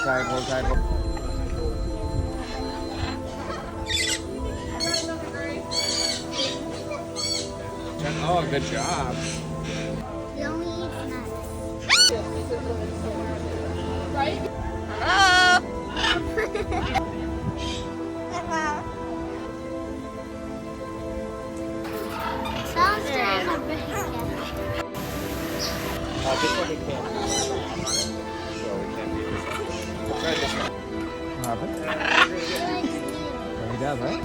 tight, hold tight. Oh, good job. He only eats nuts. Hello? Sounds like a big cat. This one he can't. So we can't do this one. We'll try this one. What happened? Well, he does, right?